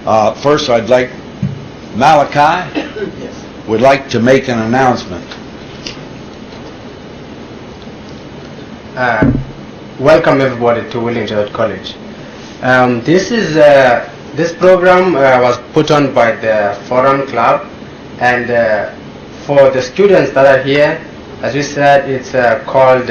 First, I'd like Malachi would like to make an announcement. Welcome everybody to William Jesuit College. This program was put on by the Foreign Club, and for the students that are here, as we said, it's called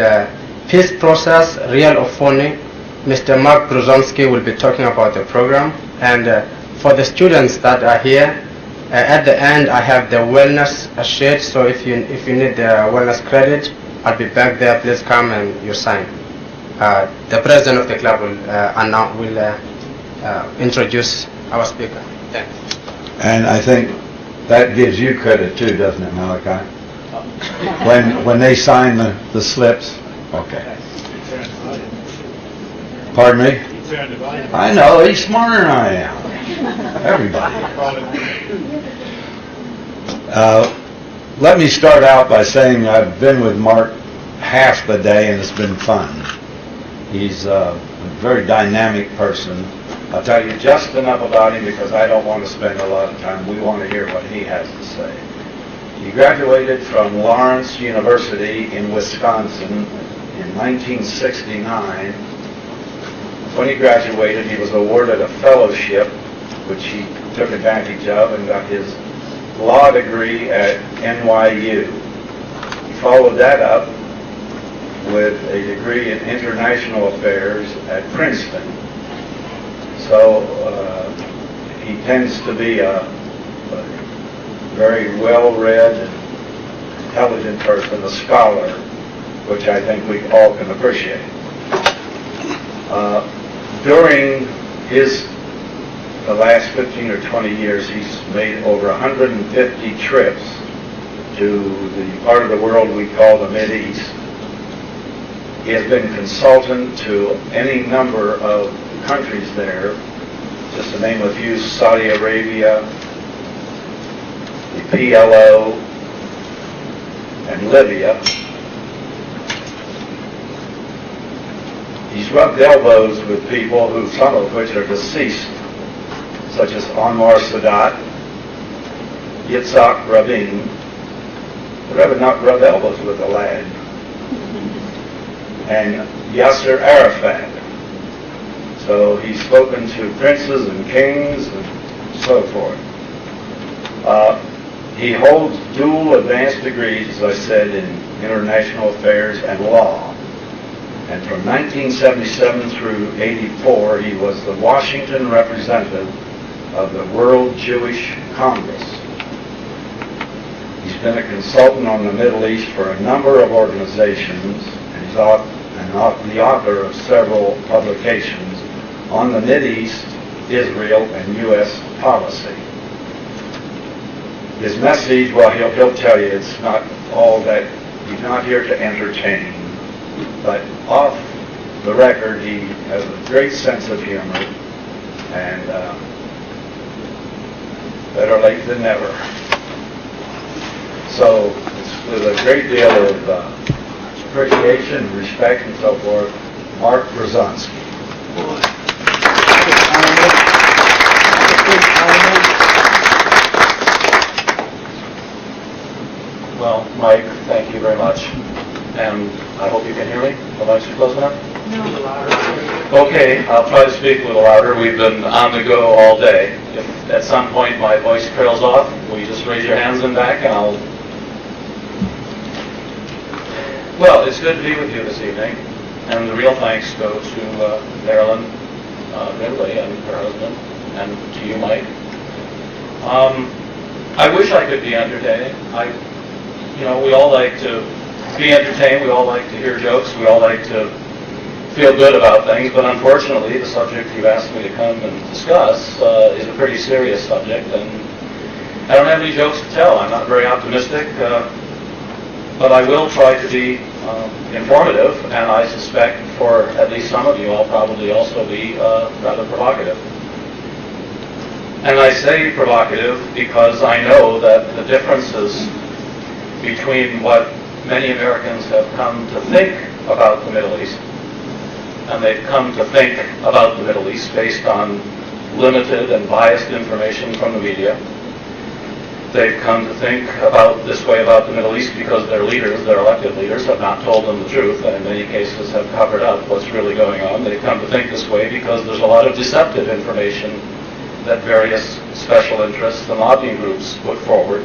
Peace Process, Real or Phony. Mr. Mark Bruzonsky will be talking about the program, and for the students that are here, at the end I have the wellness sheet, so if you need the wellness credit, I'll be back there. Please come and you sign. The president of the club will introduce our speaker. Thanks. And I think that gives you credit too, doesn't it, Malachi? When they sign the slips? Okay. Pardon me? I know, he's smarter than I am. Everybody. Let me start out by saying I've been with Mark half the day and it's been fun. He's a very dynamic person. I'll tell you just enough about him because I don't want to spend a lot of time. We want to hear what he has to say. He graduated from Lawrence University in Wisconsin in 1969. When he graduated, he was awarded a fellowship, which he took advantage of and got his law degree at NYU. He followed that up with a degree in international affairs at Princeton. So he tends to be a very well-read, intelligent person, a scholar, which I think we all can appreciate. During the last 15 or 20 years, he's made over 150 trips to the part of the world we call the Mideast. He has been consultant to any number of countries there, just to name a few: Saudi Arabia, the PLO, and Libya. He's rubbed elbows with people who, some of which are deceased, such as Anwar Sadat, Yitzhak Rabin. But I would not rub elbows with the lad. And Yasser Arafat. So he's spoken to princes and kings and so forth. He holds dual advanced degrees, as I said, in international affairs and law. And from 1977 through 84, he was the Washington representative of the World Jewish Congress. He's been a consultant on the Middle East for a number of organizations, and he's the author of several publications on the Mideast, Israel, and U.S. policy. His message, well, he'll tell you it's not all that. He's not here to entertain, but off the record, he has a great sense of humor, and better late than never. So it's with a great deal of appreciation, respect, and so forth, Mark Bruzonsky. Well, Mike, thank you very much. And I hope you can hear me. The mics are close enough? No. Okay, I'll try to speak a little louder. We've been on the go all day. If at some point my voice trails off, will you just raise your hands and back and I'll... Well, it's good to be with you this evening. And the real thanks go to Marilyn Ridley and her husband, and to you, Mike. I wish I could be entertaining. We all like to be entertained. We all like to hear jokes. We all like to feel good about things. But unfortunately, the subject you've asked me to come and discuss is a pretty serious subject, and I don't have any jokes to tell. I'm not very optimistic, but I will try to be informative, and I suspect for at least some of you, I'll probably also be rather provocative. And I say provocative because I know that the differences between what many Americans have come to think about the Middle East, and they've come to think about the Middle East based on limited and biased information from the media. They've come to think about this way about the Middle East because their leaders, their elected leaders, have not told them the truth and in many cases have covered up what's really going on. They've come to think this way because there's a lot of deceptive information that various special interests and lobbying groups put forward.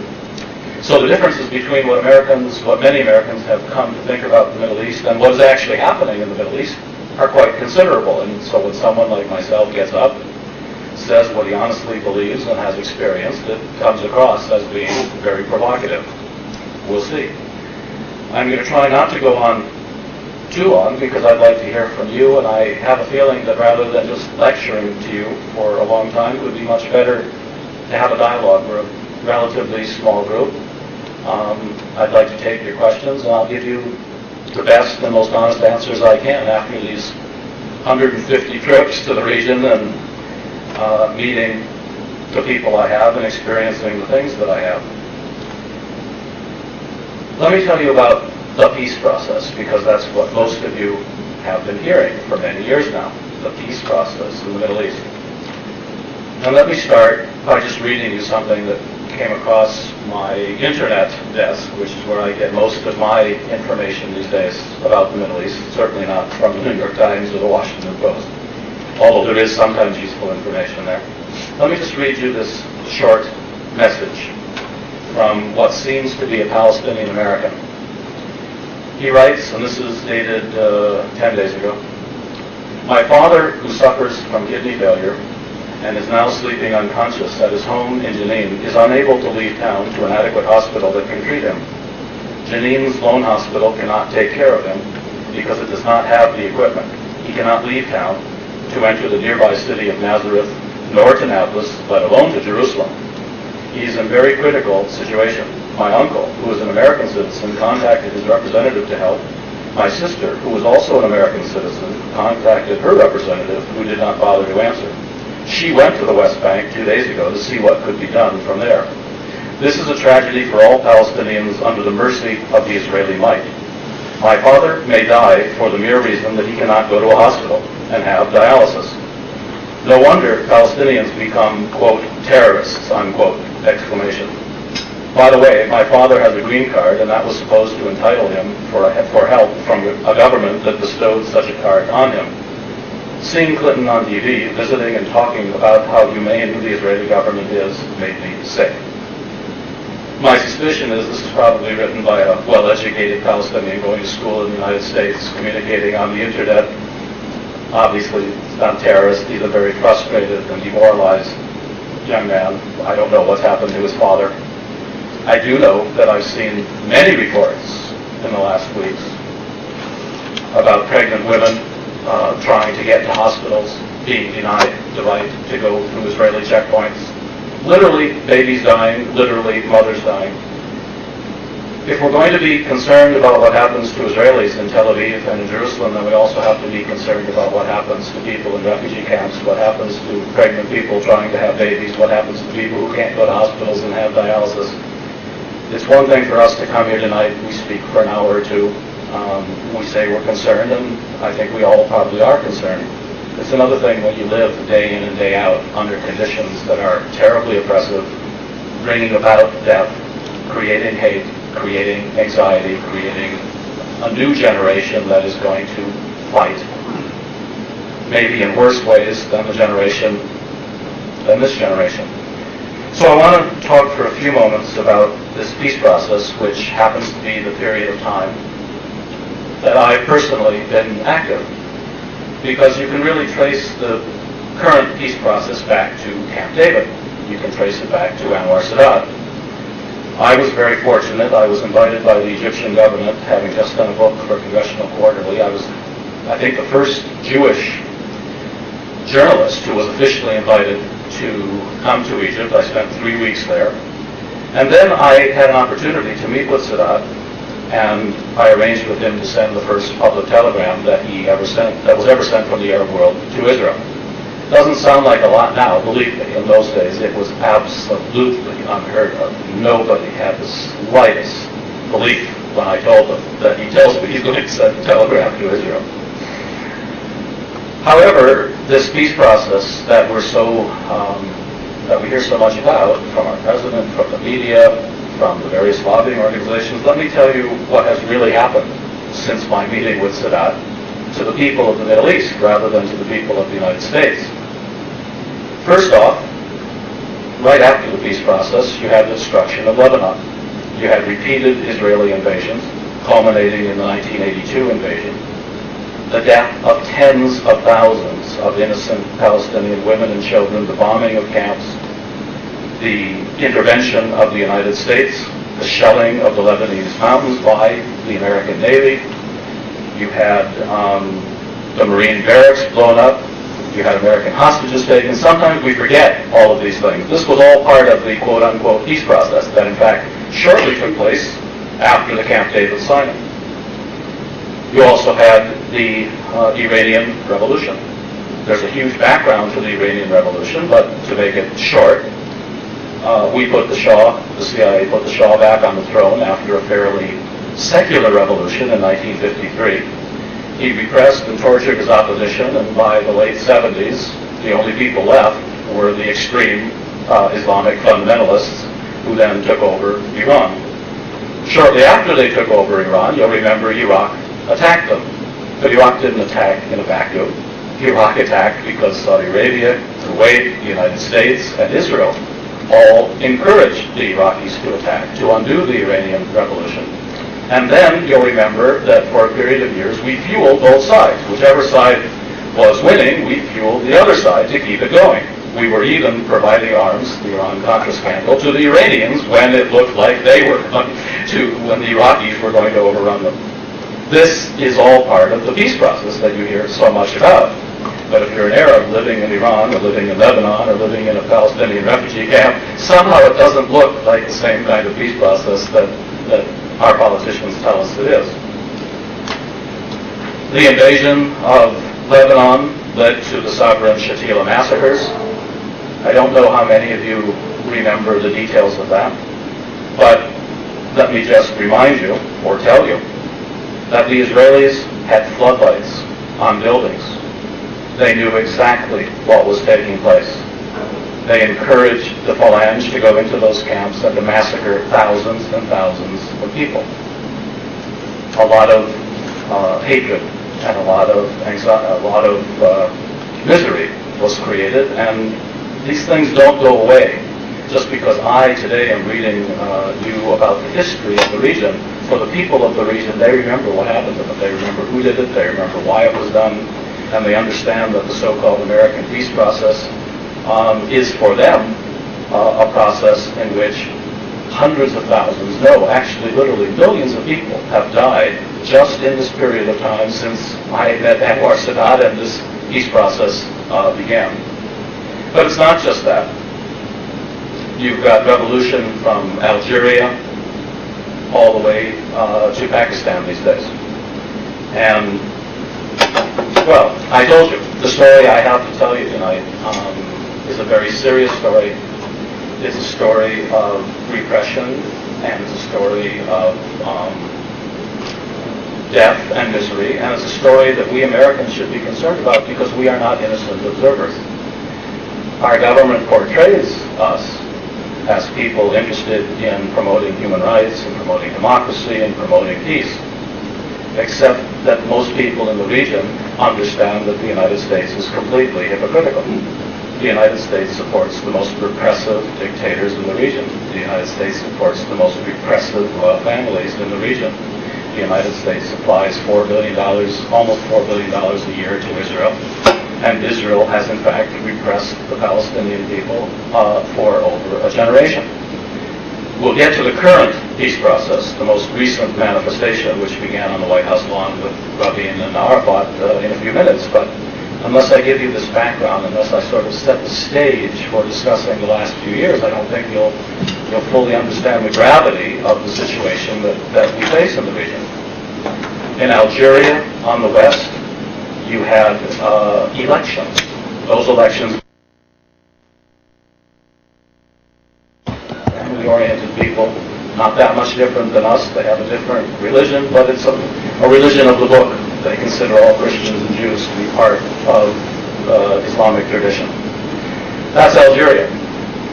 So the differences between what many Americans have come to think about the Middle East and what is actually happening in the Middle East are quite considerable. And so when someone like myself gets up, says what he honestly believes and has experienced, it comes across as being very provocative. We'll see. I'm going to try not to go on too long because I'd like to hear from you, and I have a feeling that rather than just lecturing to you for a long time, it would be much better to have a dialogue. We're a relatively small group. I'd like to take your questions, and I'll give you the best and most honest answers I can after these 150 trips to the region and meeting the people I have and experiencing the things that I have. Let me tell you about the peace process, because that's what most of you have been hearing for many years now, the peace process in the Middle East. And let me start by just reading you something that came across my internet desk, which is where I get most of my information these days about the Middle East, certainly not from the New York Times or the Washington Post, although there is sometimes useful information there. Let me just read you this short message from what seems to be a Palestinian American. He writes, and this is dated 10 days ago, "My father, who suffers from kidney failure and is now sleeping unconscious at his home in Jenin, is unable to leave town to an adequate hospital that can treat him. Jenin's lone hospital cannot take care of him because it does not have the equipment. He cannot leave town to enter the nearby city of Nazareth, nor to Nablus, let alone to Jerusalem. He is in a very critical situation. My uncle, who is an American citizen, contacted his representative to help. My sister, who is also an American citizen, contacted her representative, who did not bother to answer. She went to the West Bank 2 days ago to see what could be done from there. This is a tragedy for all Palestinians under the mercy of the Israeli might. My father may die for the mere reason that he cannot go to a hospital and have dialysis. No wonder Palestinians become, quote, terrorists, unquote, exclamation. By the way, my father has a green card, and that was supposed to entitle him for help from a government that bestowed such a card on him. Seeing Clinton on TV, visiting and talking about how humane the Israeli government is, made me sick. My suspicion is this is probably written by a well-educated Palestinian going to school in the United States, communicating on the internet. Obviously, he's not a terrorist. He's a very frustrated and demoralized young man. I don't know what's happened to his father. I do know that I've seen many reports in the last weeks about pregnant women trying to get to hospitals, being denied the right to go through Israeli checkpoints. Literally, babies dying, literally, mothers dying. If we're going to be concerned about what happens to Israelis in Tel Aviv and in Jerusalem, then we also have to be concerned about what happens to people in refugee camps, what happens to pregnant people trying to have babies, what happens to people who can't go to hospitals and have dialysis. It's one thing for us to come here tonight, we speak for an hour or two, we say we're concerned, and I think we all probably are concerned. It's another thing when you live day in and day out under conditions that are terribly oppressive, bringing about death, creating hate, creating anxiety, creating a new generation that is going to fight, maybe in worse ways than this generation. So I want to talk for a few moments about this peace process, which happens to be the period of time that I've personally been active, because you can really trace the current peace process back to Camp David. You can trace it back to Anwar Sadat. I was very fortunate. I was invited by the Egyptian government, having just done a book for Congressional Quarterly. I was, I think, the first Jewish journalist who was officially invited to come to Egypt. I spent 3 weeks there. And then I had an opportunity to meet with Sadat, and I arranged with him to send the first public telegram that was ever sent from the Arab world to Israel. Doesn't sound like a lot now, believe me. In those days, it was absolutely unheard of. Nobody had the slightest belief when I told them that he tells me he's going to send a telegram to Israel. However, this peace process that that we hear so much about from our president, from the media, from the various lobbying organizations, let me tell you what has really happened since my meeting with Sadat to the people of the Middle East rather than to the people of the United States. First off, right after the peace process, you had the destruction of Lebanon. You had repeated Israeli invasions, culminating in the 1982 invasion, the death of tens of thousands of innocent Palestinian women and children, the bombing of camps, the intervention of the United States, the shelling of the Lebanese mountains by the American Navy. You had the Marine barracks blown up. You had American hostages taken. Sometimes we forget all of these things. This was all part of the quote-unquote peace process that, in fact, shortly took place after the Camp David signing. You also had the Iranian Revolution. There's a huge background to the Iranian Revolution, but to make it short, we put the Shah, the CIA put the Shah back on the throne after a fairly secular revolution in 1953. He repressed and tortured his opposition, and by the late 70s, the only people left were the extreme Islamic fundamentalists who then took over Iran. Shortly after they took over Iran, you'll remember Iraq attacked them. But Iraq didn't attack in a vacuum. Iraq attacked because Saudi Arabia, Kuwait, the United States, and Israel all encouraged the Iraqis to attack, to undo the Iranian Revolution. And then you'll remember that for a period of years we fueled both sides. Whichever side was winning, we fueled the other side to keep it going. We were even providing arms, the Iran-Contra scandal, to the Iranians when it looked like they were going to, when the Iraqis were going to overrun them. This is all part of the peace process that you hear so much about. But if you're an Arab living in Iran or living in Lebanon or living in a Palestinian refugee camp, somehow it doesn't look like the same kind of peace process that our politicians tell us it is. The invasion of Lebanon led to the Sabra and Shatila massacres. I don't know how many of you remember the details of that, but let me just remind you, or tell you, that the Israelis had floodlights on buildings. They knew exactly what was taking place. They encouraged the Phalange to go into those camps and to massacre thousands and thousands of people. A lot of hatred and a lot of anxiety, a lot of misery was created, and these things don't go away just because I today am reading you about the history of the region. For the people of the region, they remember what happened to them. They remember who did it. They remember why it was done. And they understand that the so-called American peace process is for them a process in which hundreds of thousands, no, actually literally millions of people have died just in this period of time since I met Anwar Sadat and this peace process began. But it's not just that. You've got revolution from Algeria all the way to Pakistan these days. And, well, I told you, the story I have to tell you tonight is a very serious story. It's a story of repression, and it's a story of death and misery, and it's a story that we Americans should be concerned about because we are not innocent observers. Our government portrays us as people interested in promoting human rights and promoting democracy and promoting peace, except that most people in the region understand that the United States is completely hypocritical. The United States supports the most repressive dictators in the region. The United States supports the most repressive royal families in the region. The United States supplies $4 billion, almost $4 billion a year to Israel. And Israel has in fact repressed the Palestinian people for over a generation. We'll get to the current peace process, the most recent manifestation, which began on the White House lawn with Rabin and Arafat in a few minutes. But unless I give you this background, unless I sort of set the stage for discussing the last few years, I don't think you'll fully understand the gravity of the situation that we face in the region. In Algeria, on the west, you had elections. Those elections, family-oriented people, not that much different than us. They have a different religion, but it's a religion of the book. They consider all Christians and Jews to be part of Islamic tradition. That's Algeria.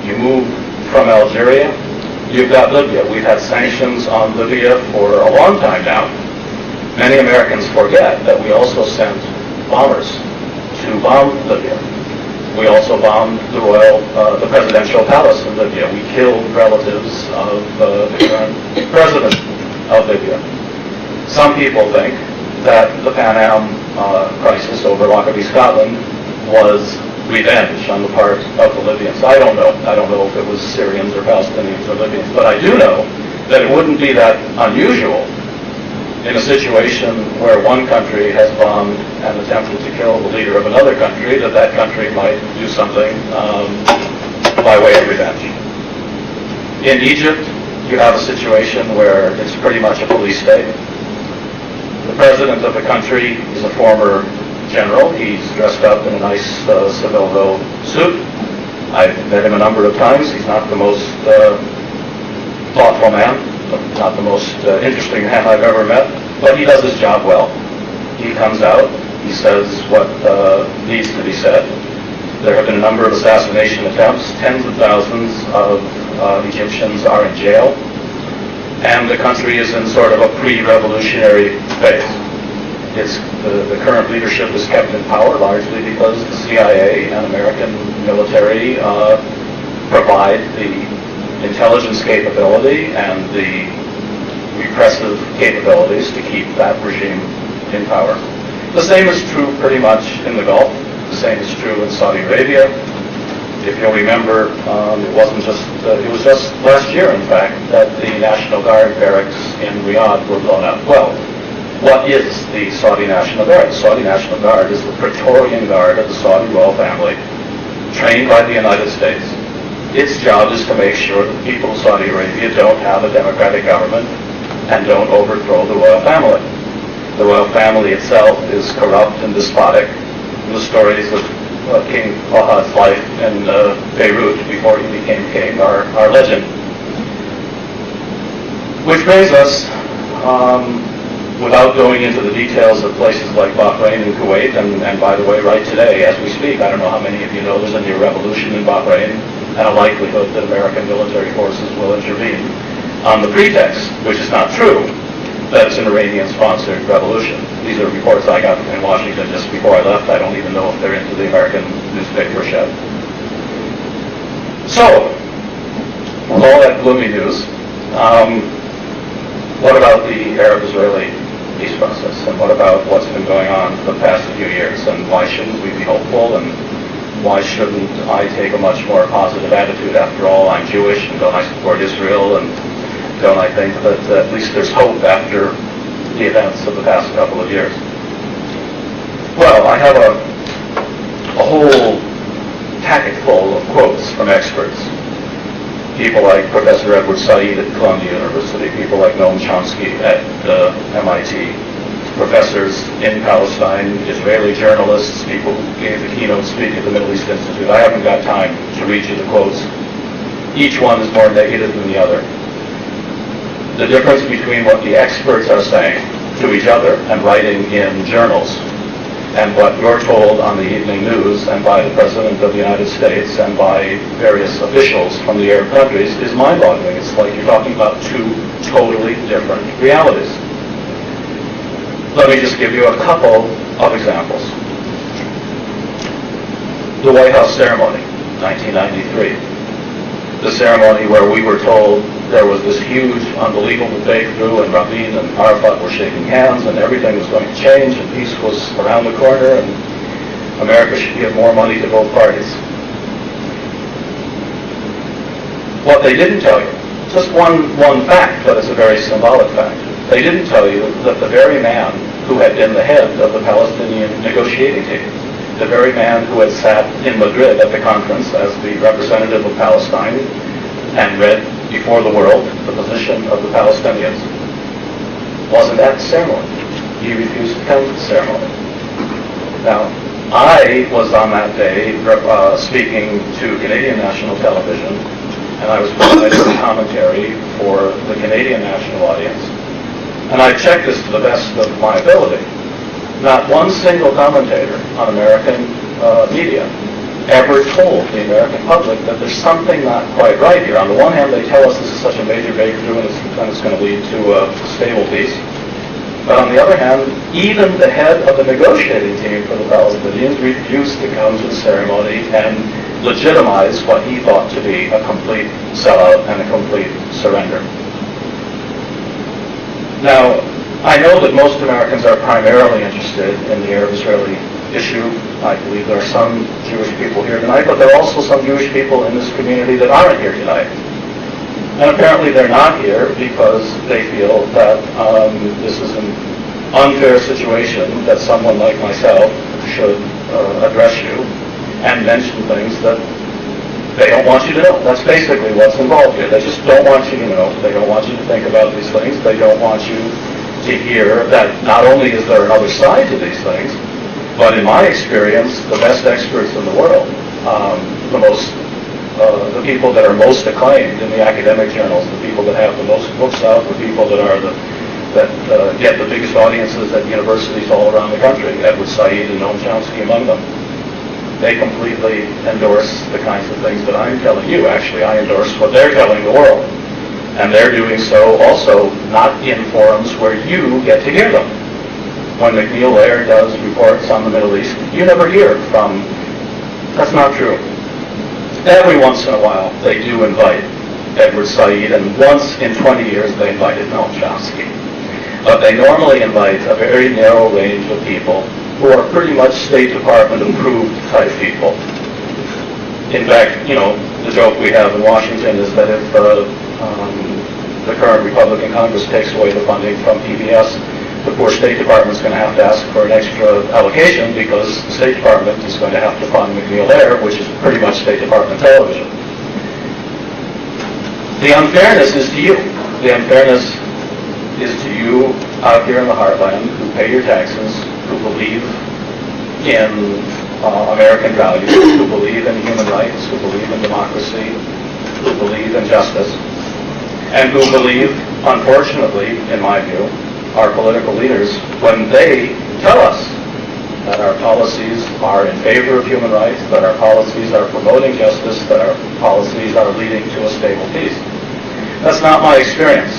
You move from Algeria, you've got Libya. We've had sanctions on Libya for a long time now. Many Americans forget that we also sent bombers to bomb Libya. We also bombed the presidential palace in Libya. We killed relatives of the current president of Libya. Some people think that the Pan Am crisis over Lockerbie, Scotland, was revenge on the part of the Libyans. I don't know. I don't know if it was Syrians or Palestinians or Libyans, but I do know that it wouldn't be that unusual in a situation where one country has bombed and attempted to kill the leader of another country, that country might do something by way of revenge. In Egypt, you have a situation where it's pretty much a police state. The president of the country is a former general. He's dressed up in a nice Seville suit. I've met him a number of times. He's not the most thoughtful man, not the most interesting man I've ever met, but he does his job well. He comes out, he says what needs to be said. There have been a number of assassination attempts. Tens of thousands of Egyptians are in jail, and the country is in sort of a pre-revolutionary phase. The current leadership is kept in power largely because the CIA and American military provide the intelligence capability and the repressive capabilities to keep that regime in power. The same is true pretty much in the Gulf. The same is true in Saudi Arabia. If you'll remember, it was just last year, in fact, that the National Guard barracks in Riyadh were blown up. Well, what is the Saudi National Guard? The Saudi National Guard is the Praetorian Guard of the Saudi royal family, trained by the United States. Its job is to make sure that the people of Saudi Arabia don't have a democratic government and don't overthrow the royal family. The royal family itself is corrupt and despotic. The stories of King Fahad's life in Beirut before he became king are legend. Which brings us, without going into the details of places like Bahrain and Kuwait, and by the way, right today, as we speak, I don't know how many of you know there's a near revolution in Bahrain, and a likelihood that American military forces will intervene on the pretext, which is not true, that it's an Iranian-sponsored revolution. These are reports I got in Washington just before I left. I don't even know if they're into the American newspaper yet. So, with all that gloomy news, what about the Arab-Israeli peace process? And what about what's been going on for the past few years? And why shouldn't we be hopeful? And why shouldn't I take a much more positive attitude? After all, I'm Jewish, and don't I support Israel? And don't I think that at least there's hope after the events of the past couple of years? Well, I have a whole packet full of quotes from experts. People like Professor Edward Said at Columbia University, people like Noam Chomsky at MIT, professors in Palestine, Israeli journalists, people who gave the keynote speak at the Middle East Institute. I haven't got time to read you the quotes. Each one is more negative than the other. The difference between what the experts are saying to each other and writing in journals and what you're told on the evening news and by the President of the United States and by various officials from the Arab countries is mind-boggling. It's like you're talking about two totally different realities. Let me just give you a couple of examples. The White House ceremony, 1993. The ceremony where we were told there was this huge, unbelievable breakthrough, and Rabin and Arafat were shaking hands, and everything was going to change, and peace was around the corner, and America should give more money to both parties. What they didn't tell you, just one fact, but it's a very symbolic fact. They didn't tell you that the very man who had been the head of the Palestinian negotiating team, the very man who had sat in Madrid at the conference as the representative of Palestine and read before the world the position of the Palestinians, wasn't at the ceremony. He refused to come to the ceremony. Now, I was on that day speaking to Canadian national television, and I was providing the commentary for the Canadian national audience. And I checked this to the best of my ability. Not one single commentator on American media ever told the American public that there's something not quite right here. On the one hand, they tell us this is such a major breakthrough and it's going to lead to a stable peace. But on the other hand, even the head of the negotiating team for the Palestinians refused to come to the ceremony and legitimize what he thought to be a complete sellout and a complete surrender. Now, I know that most Americans are primarily interested in the Arab-Israeli issue. I believe there are some Jewish people here tonight, but there are also some Jewish people in this community that aren't here tonight. And apparently they're not here because they feel that this is an unfair situation, that someone like myself should address you and mention things that they don't want you to know. That's basically what's involved here. They just don't want you to know. They don't want you to think about these things. They don't want you to hear that not only is there another side to these things, but in my experience, the best experts in the world, the people that are most acclaimed in the academic journals, the people that have the most books out, the people that are that get the biggest audiences at universities all around the country, Edward Said and Noam Chomsky among them, they completely endorse the kinds of things that I'm telling you. Actually, I endorse what they're telling the world. And they're doing so also not in forums where you get to hear them. When McNeil Lehrer does reports on the Middle East, you never hear from, that's not true. Every once in a while, they do invite Edward Said, and once in 20 years, they invited Noam Chomsky. But they normally invite a very narrow range of people who are pretty much State Department approved type people. In fact, the joke we have in Washington is that if the current Republican Congress takes away the funding from PBS, the poor State Department's going to have to ask for an extra allocation because the State Department is going to have to fund McNeil Lehrer, which is pretty much State Department television. The unfairness is to you. The unfairness is to you out here in the heartland who pay your taxes, who believe in American values, who believe in human rights, who believe in democracy, who believe in justice, and who believe, unfortunately, in my view, our political leaders when they tell us that our policies are in favor of human rights, that our policies are promoting justice, that our policies are leading to a stable peace. That's not my experience.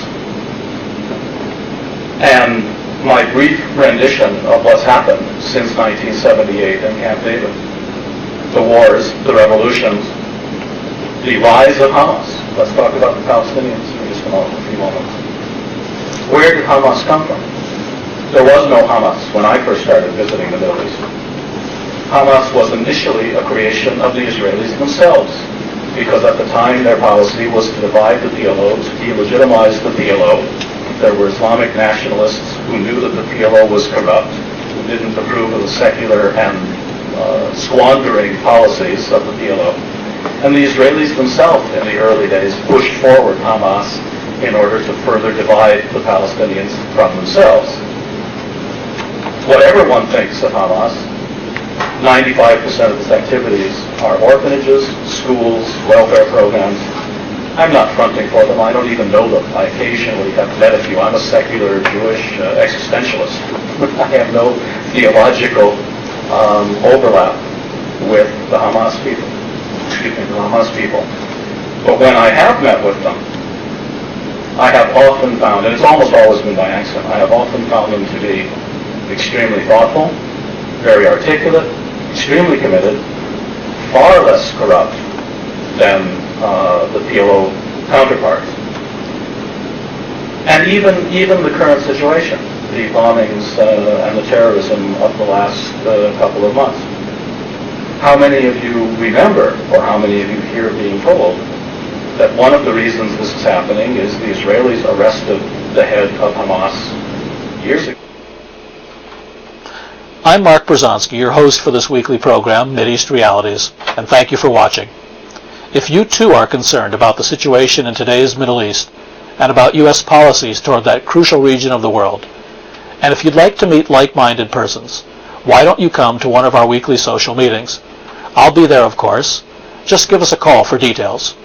And my brief rendition of what's happened since 1978 in Camp David, the wars, the revolutions, the rise of Hamas. Let's talk about the Palestinians for just a few moments. Where did Hamas come from? There was no Hamas when I first started visiting the Middle East. Hamas was initially a creation of the Israelis themselves, because at the time their policy was to divide the PLO, to delegitimize the PLO. There were Islamic nationalists who knew that the PLO was corrupt, who didn't approve of the secular and squandering policies of the PLO. And the Israelis themselves in the early days pushed forward Hamas in order to further divide the Palestinians from themselves. Whatever one thinks of Hamas, 95% of its activities are orphanages, schools, welfare programs. I'm not fronting for them. I don't even know them. I occasionally have met a few. I'm a secular Jewish existentialist. I have no theological overlap with the Hamas people. But when I have met with them, I have often found, and it's almost always been by accident, I have often found them to be extremely thoughtful, very articulate, extremely committed, far less corrupt than the PLO counterparts. And even the current situation, the bombings and the terrorism of the last couple of months. How many of you remember, or how many of you hear being told, that one of the reasons this is happening is the Israelis arrested the head of Hamas years ago? I'm Mark Brzezinski, your host for this weekly program, Mideast Realities, and thank you for watching. If you too are concerned about the situation in today's Middle East and about U.S. policies toward that crucial region of the world, and if you'd like to meet like-minded persons, why don't you come to one of our weekly social meetings? I'll be there, of course. Just give us a call for details.